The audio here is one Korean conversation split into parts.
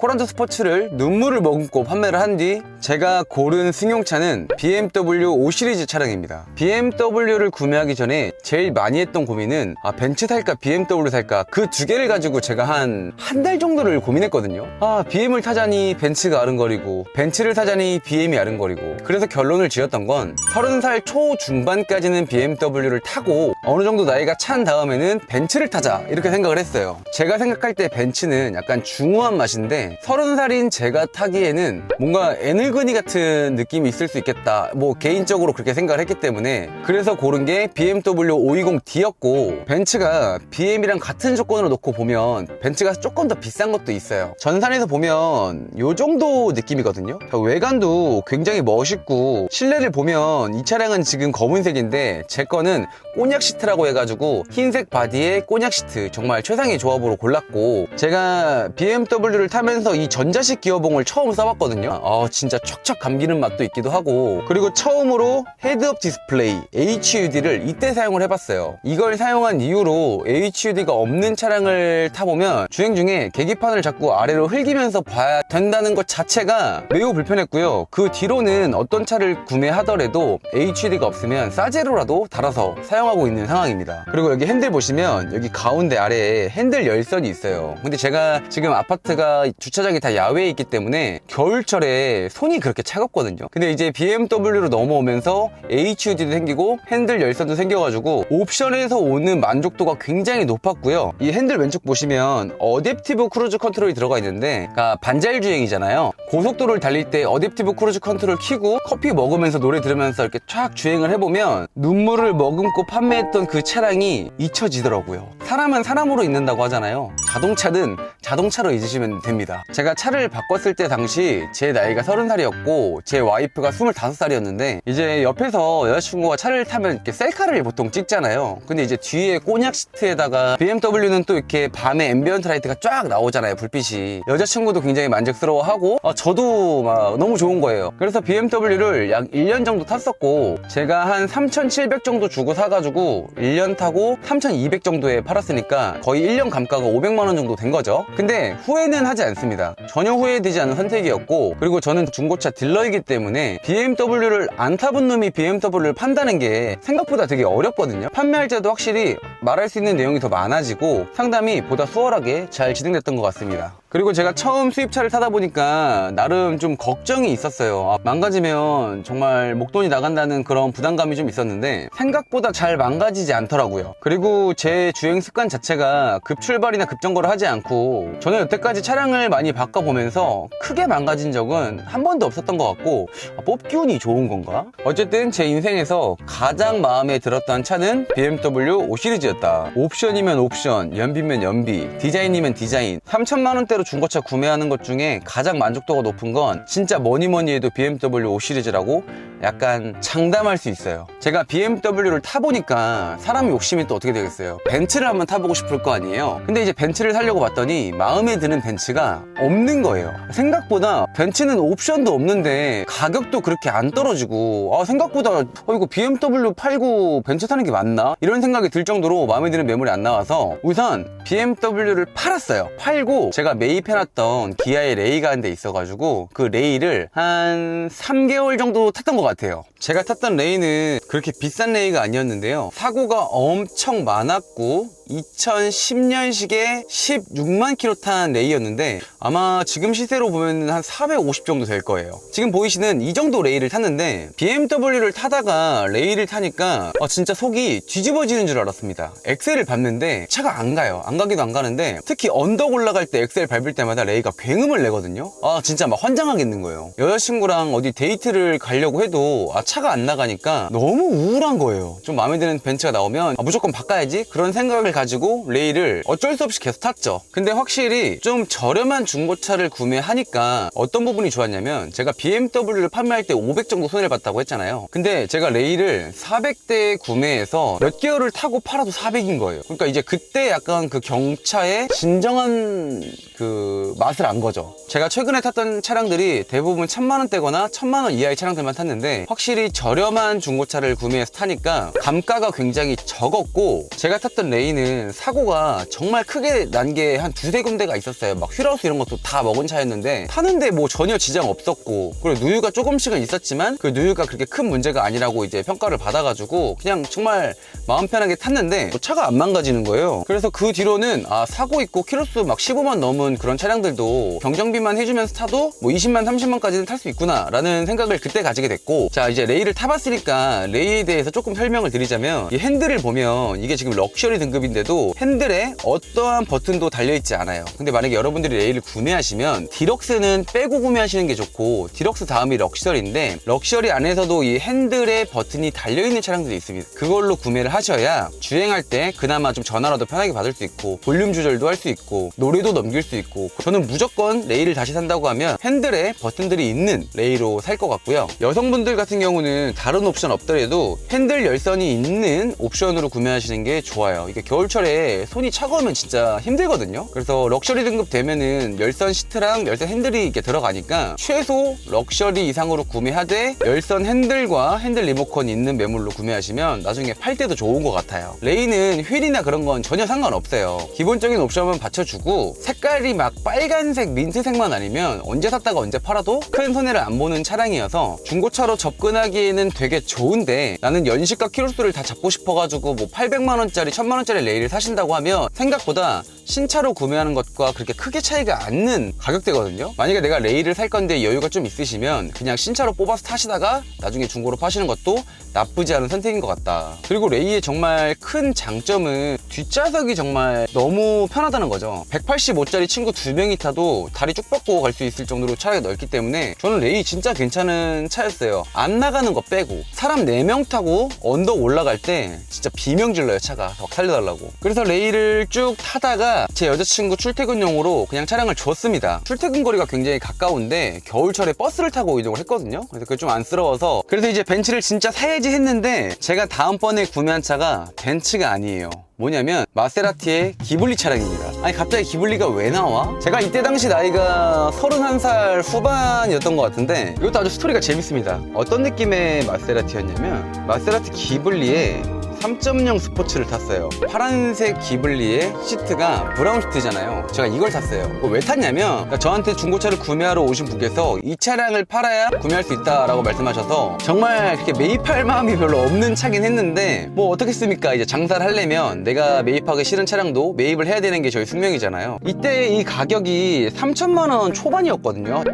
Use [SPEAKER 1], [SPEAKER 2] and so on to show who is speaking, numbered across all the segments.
[SPEAKER 1] 코란도 스포츠를 눈물을 머금고 판매를 한 뒤 제가 고른 승용차는 BMW 5 시리즈 차량입니다. BMW를 구매하기 전에 제일 많이 했던 고민은 벤츠 살까 BMW 살까 그 두 개를 가지고 제가 한 달 정도를 고민했거든요. BM을 타자니 벤츠가 아른거리고 벤츠를 타자니 BM이 아른거리고, 그래서 결론을 지었던 건 30살 초중반까지는 BMW를 타고 어느 정도 나이가 찬 다음에는 벤츠를 타자, 이렇게 생각을 했어요. 제가 생각할 때 벤츠는 약간 중후한 맛인데 30살인 제가 타기에는 뭔가 애늙은이 같은 느낌이 있을 수 있겠다, 뭐 개인적으로 그렇게 생각을 했기 때문에 그래서 고른 게 BMW 520D였고, 벤츠가 BM이랑 같은 조건으로 놓고 보면 벤츠가 조금 더 비싼 것도 있어요. 전산에서 보면 요 정도 느낌이거든요. 외관도 굉장히 멋있고, 실내를 보면 이 차량은 지금 검은색인데 제 거는 꼬냑 시트라고 해가지고 흰색 바디에 꼬냑 시트, 정말 최상의 조합으로 골랐고, 제가 BMW를 타면서 이 전자식 기어봉을 처음 써봤거든요. 진짜 척척 감기는 맛도 있기도 하고, 그리고 처음으로 헤드업 디스플레이 HUD를 이때 사용을 해봤어요. 이걸 사용한 이후로 HUD가 없는 차량을 타보면 주행 중에 계기판을 자꾸 아래로 흘기면서 봐야 된다는 것 자체가 매우 불편했고요. 그 뒤로는 어떤 차를 구매하더라도 HUD가 없으면 싸제로라도 달아서 사용하고 있는 상황입니다. 그리고 여기 핸들 보시면 여기 가운데 아래에 핸들 열선이 있어요. 근데 제가 지금 아파트가 주차장이 다 야외에 있기 때문에 겨울철에 손이 그렇게 차갑거든요. 근데 이제 BMW로 넘어오면서 HUD도 생기고 핸들 열선도 생겨가지고 옵션에서 오는 만족도가 굉장히 높았고요. 이 핸들 왼쪽 보시면 어댑티브 크루즈 컨트롤이 들어가 있는데, 그러니까 반잘 주행이잖아요. 고속도로를 달릴 때 어댑티브 크루즈 컨트롤 켜고 커피 먹으면서 노래 들으면서 이렇게 쫙 주행을 해보면 눈물을 머금고 판매했던 그 차량이 잊혀지더라고요. 사람은 사람으로 잊는다고 하잖아요. 자동차는 자동차로 잊으시면 됩니다. 제가 차를 바꿨을 때 당시 제 나이가 30살이었고 제 와이프가 25살이었는데 이제 옆에서 여자친구가 차를 타면 이렇게 셀카를 보통 찍잖아요. 근데 이제 뒤에 꼬냑 시트에다가 BMW는 또 이렇게 밤에 앰비언트 라이트가 쫙 나오잖아요, 불빛이. 여자친구도 굉장히 만족스러워하고 저도 막 너무 좋은 거예요. 그래서 BMW를 약 1년 정도 탔었고, 제가 한 3,700 정도 주고 사가지고 1년 타고 3,200 정도에 팔았으니까 거의 1년 감가가 500만 원 정도 된 거죠. 근데 후회는 하지 않습니다. 전혀 후회되지 않은 선택이었고, 그리고 저는 중고차 딜러이기 때문에 BMW를 안 타본 놈이 BMW를 판다는 게 생각보다 되게 어렵거든요. 판매할 때도 확실히 말할 수 있는 내용이 더 많아지고 상담이 보다 수월하게 잘 진행됐던 것 같습니다. 그리고 제가 처음 수입차를 타다 보니까 나름 좀 걱정이 있었어요. 망가지면 정말 목돈이 나간다는 그런 부담감이 좀 있었는데 생각보다 잘 망가지지 않더라고요. 그리고 제 주행 습관 자체가 급출발이나 급정거를 하지 않고, 저는 여태까지 차량을 많이 바꿔보면서 크게 망가진 적은 한 번도 없었던 것 같고, 뽑기 운이 좋은 건가? 어쨌든 제 인생에서 가장 마음에 들었던 차는 BMW 5 시리즈였다. 옵션이면 옵션, 연비면 연비, 디자인이면 디자인. 3천만 원대로 중고차 구매하는 것 중에 가장 만족도가 높은 건 진짜 뭐니뭐니 해도 BMW 5 시리즈라고 약간 장담할 수 있어요. 제가 BMW를 타보니까 사람 욕심이 또 어떻게 되겠어요? 벤츠를 한번 타보고 싶을 거 아니에요. 근데 이제 벤츠를 사려고 봤더니 마음에 드는 벤츠가 없는 거예요. 생각보다 벤츠는 옵션도 없는데 가격도 그렇게 안 떨어지고, 생각보다 이거 BMW 팔고 벤츠 타는 게 맞나? 이런 생각이 들 정도로 마음에 드는 매물이 안 나와서 우선 BMW를 팔았어요. 팔고 제가 매입해놨던 기아의 레이가 한 대 있어가지고 그 레이를 한 3개월 정도 탔던 것 같아요. 제가 탔던 레이는 그렇게 비싼 레이가 아니었는데요. 사고가 엄청 많았고 2010년식에 16만 킬로 탄 레이였는데 아마 지금 시세로 보면 한 450 정도 될 거예요. 지금 보이시는 이 정도 레이를 탔는데 BMW를 타다가 레이를 타니까 진짜 속이 뒤집어지는 줄 알았습니다. 엑셀을 밟는데 차가 안 가요. 안 가기도 안 가는데 특히 언덕 올라갈 때 엑셀 밟을 때마다 레이가 굉음을 내거든요. 진짜 막 환장하겠는 거예요. 여자친구랑 어디 데이트를 가려고 해도 차가 안 나가니까 너무 우울한 거예요. 좀 마음에 드는 벤츠가 나오면 무조건 바꿔야지, 그런 생각을 가지고 레이를 어쩔 수 없이 계속 탔죠. 근데 확실히 좀 저렴한 중고차를 구매하니까 어떤 부분이 좋았냐면, 제가 BMW를 판매할 때 500 정도 손해를 봤다고 했잖아요. 근데 제가 레이를 400대에 구매해서 몇 개월을 타고 팔아도 400인 거예요. 그러니까 이제 그때 약간 그 경차의 진정한 그 맛을 안 거죠. 제가 최근에 탔던 차량들이 대부분 1000만원대거나 1000만원 이하의 차량들만 탔는데 확실히 저렴한 중고차를 구매해서 타니까 감가가 굉장히 적었고, 제가 탔던 레이는 사고가 정말 크게 난 게 한 두세 군데가 있었어요. 막 휠하우스 이런 것도 다 먹은 차였는데 타는데 뭐 전혀 지장 없었고, 그리고 누유가 조금씩은 있었지만 그 누유가 그렇게 큰 문제가 아니라고 이제 평가를 받아가지고 그냥 정말 마음 편하게 탔는데 차가 안 망가지는 거예요. 그래서 그 뒤로는 사고 있고 키로수 막 15만 넘은 그런 차량들도 경정비만 해주면서 타도 뭐 20만 30만까지는 탈 수 있구나 라는 생각을 그때 가지게 됐고, 자 이제 레이를 타봤으니까 레이에 대해서 조금 설명을 드리자면, 이 핸들을 보면 이게 지금 럭셔리 등급인데도 핸들에 어떠한 버튼도 달려있지 않아요. 근데 만약에 여러분들이 레이를 구매하시면 디럭스는 빼고 구매하시는 게 좋고, 디럭스 다음이 럭셔리인데 럭셔리 안에서도 이 핸들에 버튼이 달려있는 차량들이 있습니다. 그걸로 구매를 하셔야 주행할 때 그나마 좀 전화라도 편하게 받을 수 있고 볼륨 조절도 할 수 있고 노래도 넘길 수 있고, 저는 무조건 레이를 다시 산다고 하면 핸들에 버튼들이 있는 레이로 살 것 같고요. 여성분들 같은 경우는 다른 옵션 없더라도 핸들 열선이 있는 옵션으로 구매하시는 게 좋아요. 이게 겨울철에 손이 차가우면 진짜 힘들거든요. 그래서 럭셔리 등급 되면은 열선 시트랑 열선 핸들이 이렇게 들어가니까 최소 럭셔리 이상으로 구매하되 열선 핸들과 핸들 리모컨이 있는 매물로 구매하시면 나중에 팔 때도 좋은 것 같아요. 레이는 휠이나 그런 건 전혀 상관없어요. 기본적인 옵션만 받쳐주고 색깔이 막 빨간색 민트색만 아니면 언제 샀다가 언제 팔아도 큰 손해를 안 보는 차량이어서 중고차로 접근하기에는 되게 좋은데, 나는 연식과 키로수를 다 잡고 싶어가지고 뭐 800만원짜리 1000만원짜리 레이를 사신다고 하면 생각보다 신차로 구매하는 것과 그렇게 크게 차이가 안 는 가격대거든요. 만약에 내가 레이를 살 건데 여유가 좀 있으시면 그냥 신차로 뽑아서 타시다가 나중에 중고로 파시는 것도 나쁘지 않은 선택인 것 같다. 그리고 레이의 정말 큰 장점은 뒷좌석이 정말 너무 편하다는 거죠. 185짜리 친구 2명이 타도 다리 쭉 뻗고 갈 수 있을 정도로 차가 넓기 때문에 저는 레이 진짜 괜찮은 차였어요. 안 나가는 거 빼고 사람 4명 타고 언덕 올라갈 때 진짜 비명 질러요, 차가. 더 살려달라고. 그래서 레이를 쭉 타다가 제 여자친구 출퇴근용으로 그냥 차량을 줬습니다. 출퇴근 거리가 굉장히 가까운데 겨울철에 버스를 타고 이동을 했거든요. 그래서 그게 좀 안쓰러워서, 그래서 이제 벤츠를 진짜 사야지 했는데 제가 다음번에 구매한 차가 벤츠가 아니에요. 뭐냐면 마세라티의 기블리 차량입니다. 아니 갑자기 기블리가 왜 나와? 제가 이때 당시 나이가 31살 후반이었던 것 같은데 이것도 아주 스토리가 재밌습니다. 어떤 느낌의 마세라티였냐면, 마세라티 기블리에 3.0 스포츠를 탔어요. 파란색 기블리의 시트가 브라운 시트잖아요. 제가 이걸 탔어요. 왜 탔냐면, 그러니까 저한테 중고차를 구매하러 오신 분께서 이 차량을 팔아야 구매할 수 있다라고 말씀하셔서 정말 그렇게 매입할 마음이 별로 없는 차긴 했는데 뭐 어떻겠습니까? 이제 장사를 하려면 내가 매입하기 싫은 차량도 매입을 해야 되는 게 저희 숙명이잖아요. 이때 이 가격이 3천만원 초반이었거든요.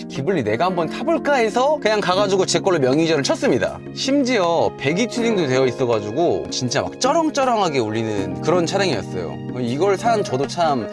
[SPEAKER 1] 기블리 내가 한번 타볼까 해서 그냥 가가지고 제 걸로 명의전을 쳤습니다. 심지어 배기 튜닝도 되어 있어가지고 진짜 막 쩌렁쩌렁하게 울리는 그런 차량이었어요. 이걸 산 저도 참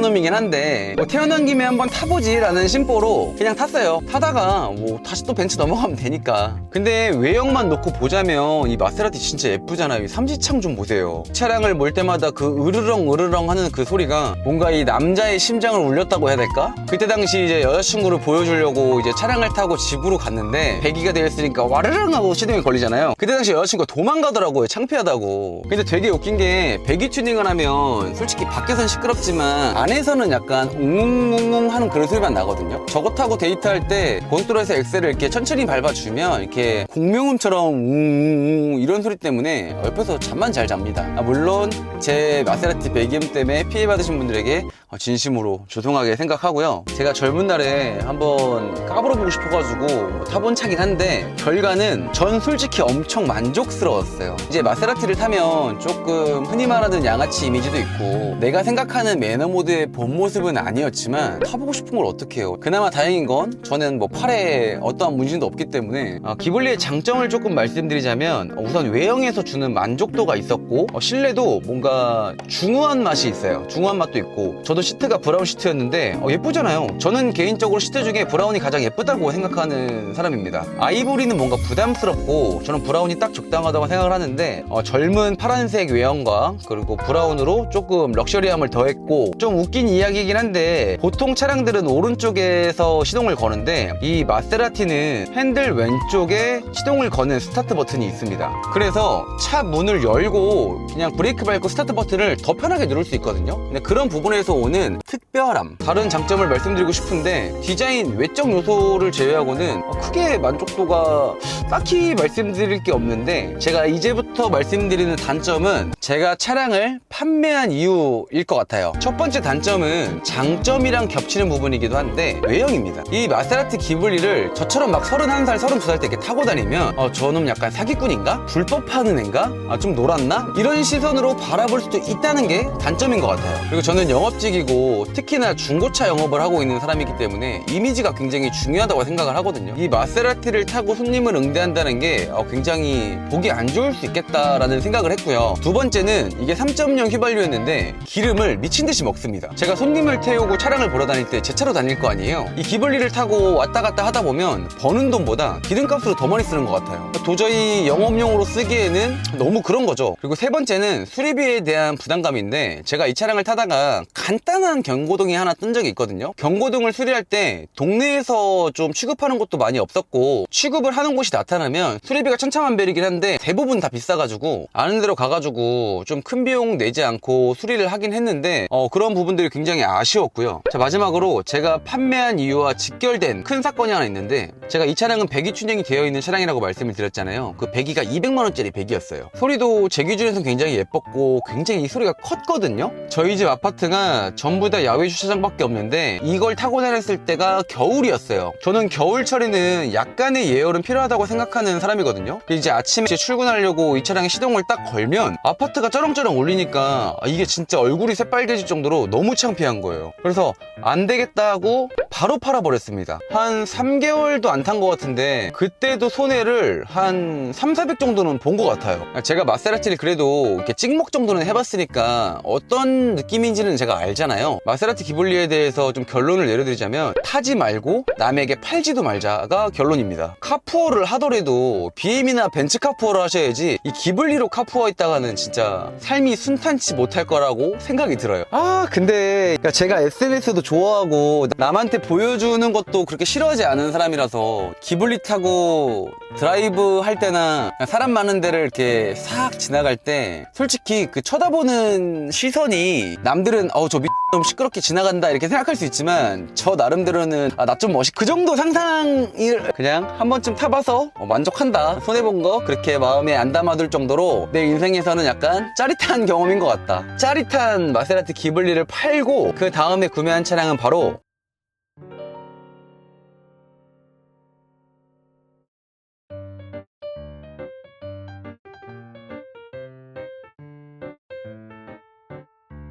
[SPEAKER 1] 놈이긴 한데 뭐 태어난 김에 한번 타보지 라는 심보로 그냥 탔어요. 타다가 뭐 다시 또 벤츠 넘어가면 되니까. 근데 외형만 놓고 보자면 이 마세라티 진짜 예쁘잖아요. 이 삼지창 좀 보세요. 차량을 몰 때마다 그 으르렁 으르렁 하는 그 소리가 뭔가 이 남자의 심장을 울렸다고 해야 될까? 그때 당시 이제 여자친구를 보여주려고 이제 차량을 타고 집으로 갔는데 배기가 되어 있으니까 와르릉 하고 시동이 걸리잖아요. 그때 당시 여자친구가 도망가더라고요. 창피하다고. 근데 되게 웃긴 게 배기 튜닝을 하면 솔직히 밖에선 시끄럽지만 안에서는 약간 웅웅웅웅 하는 그런 소리만 나거든요. 저거 타고 데이트할 때 고속도로에서 엑셀을 이렇게 천천히 밟아주면 이렇게 공명음처럼 웅웅웅 이런 소리 때문에 옆에서 잠만 잘 잡니다. 물론 제 마세라티 배기음 때문에 피해받으신 분들에게 진심으로 죄송하게 생각하고요. 제가 젊은 날에 한번 까불어보고 싶어가지고 뭐 타본 차긴 한데 결과는 전 솔직히 엄청 만족스러웠어요. 이제 마세라티를 타면 조금 흔히 말하는 양아치 이미지도 있고 내가 생각하는 매너 모드의 본 모습은 아니었지만 타보고 싶은 걸 어떻게 해요. 그나마 다행인 건 저는 뭐 팔에 어떠한 문제도 없기 때문에 기블리의 장점을 조금 말씀드리자면 우선 외형에서 주는 만족도가 있었고 실내도 뭔가 중후한 맛이 있어요. 중후한 맛도 있고 저도 저도 시트가 브라운 시트였는데 예쁘잖아요. 저는 개인적으로 시트 중에 브라운이 가장 예쁘다고 생각하는 사람입니다. 아이보리는 뭔가 부담스럽고 저는 브라운이 딱 적당하다고 생각을 하는데 젊은 파란색 외형과 그리고 브라운으로 조금 럭셔리함을 더했고, 좀 웃긴 이야기이긴 한데 보통 차량들은 오른쪽에서 시동을 거는데 이 마세라티는 핸들 왼쪽에 시동을 거는 스타트 버튼이 있습니다. 그래서 차 문을 열고 그냥 브레이크 밟고 스타트 버튼을 더 편하게 누를 수 있거든요. 근데 그런 부분에서 오는 특별함, 다른 장점을 말씀드리고 싶은데 디자인 외적 요소를 제외하고는 크게 만족도가 딱히 말씀드릴 게 없는데, 제가 이제부터 말씀드리는 단점은 제가 차량을 판매한 이유일 것 같아요. 첫 번째 단점은 장점이랑 겹치는 부분이기도 한데 외형입니다. 이 마세라티 기블리를 저처럼 막 31살, 32살 때 이렇게 타고 다니면 저놈 약간 사기꾼인가? 불법 하는 앤가? 좀 놀았나? 이런 시선으로 바라볼 수도 있다는 게 단점인 것 같아요. 그리고 저는 영업직이고 특히나 중고차 영업을 하고 있는 사람이기 때문에 이미지가 굉장히 중요하다고 생각을 하거든요. 이 마세라티를 타고 손님을 응대한다는 게 굉장히 보기 안 좋을 수 있겠다라는 생각을 했고요. 두 번째는 이게 3.0 휘발유였는데 기름을 미친 듯이 먹습니다. 제가 손님을 태우고 차량을 보러 다닐 때 제 차로 다닐 거 아니에요. 이 기블리를 타고 왔다 갔다 하다 보면 버는 돈보다 기름값으로 더 많이 쓰는 것 같아요. 도저히 영업용으로 쓰기에는 너무 그런 거죠. 그리고 세 번째는 수리비에 대한 부담감인데, 제가 이 차량을 타다가 간단한 경고등이 하나 뜬 적이 있거든요. 경고등을 수리할 때 동네에서 좀 취급하는 곳도 많이 없었고, 취급을 하는 곳이 나타나면 수리비가 천차만별이긴 한데 대부분 다 비싸가지고 아는 대로 가가지고 좀 큰 비용 내지 않고 수리를 하긴 했는데 그런 부분들이 굉장히 아쉬웠고요. 자, 마지막으로 제가 판매한 이유와 직결된 큰 사건이 하나 있는데, 제가 이 차량은 배기 춘행이 되어 있는 차량이라고 말씀을 드렸잖아요. 그 배기가 200만원짜리 배기였어요. 소리도 제 기준에서는 굉장히 예뻤고 굉장히 이 소리가 컸거든요. 저희 집 아파트가 전부 다 야외 주차장밖에 없는데 이걸 타고 다녔을 때가 겨울이었어요. 저는 겨울철에는 약간의 예열은 필요하다고 생각하는 사람이거든요. 이제 아침에 출근하려고 이 차량에 시동을 딱 걸면 아파트가 쩌렁쩌렁 울리니까 이게 진짜 얼굴이 새빨개질 정도로 너무 창피한 거예요. 그래서 안 되겠다 하고 바로 팔아버렸습니다. 한 3개월도 안 탄 것 같은데 그때도 손해를 한 300~400 정도는 본 것 같아요. 제가 마세라티를 그래도 이렇게 찍먹 정도는 해봤으니까 어떤 느낌인지는 제가 알잖아요. 마세라티 기블리에 대해서 좀 결론을 내려드리자면 타지 말고 남에게 팔지도 말자가 결론입니다. 카푸어를 하더라도 BM이나 벤츠 카푸어를 하셔야지 이 기블리로 카푸어 있다가는 진짜 삶이 순탄치 못할 거라고 생각이 들어요. 근데 제가 SNS도 좋아하고 남한테 보여주는 것도 그렇게 싫어하지 않은 사람이라서 기블리 타고 드라이브 할 때나 사람 많은 데를 이렇게 싹 지나갈 때 솔직히 그 쳐다보는 시선이 남들은 저 좀 시끄럽게 지나간다 이렇게 생각할 수 있지만 저 나름대로는 나 좀 그 정도 상상을 그냥 한 번쯤 타봐서 만족한다, 손해본 거 그렇게 마음에 안 담아둘 정도로 내 인생에서는 약간 짜릿한 경험인 것 같다. 짜릿한 마세라티 기블리를 팔고 그 다음에 구매한 차량은 바로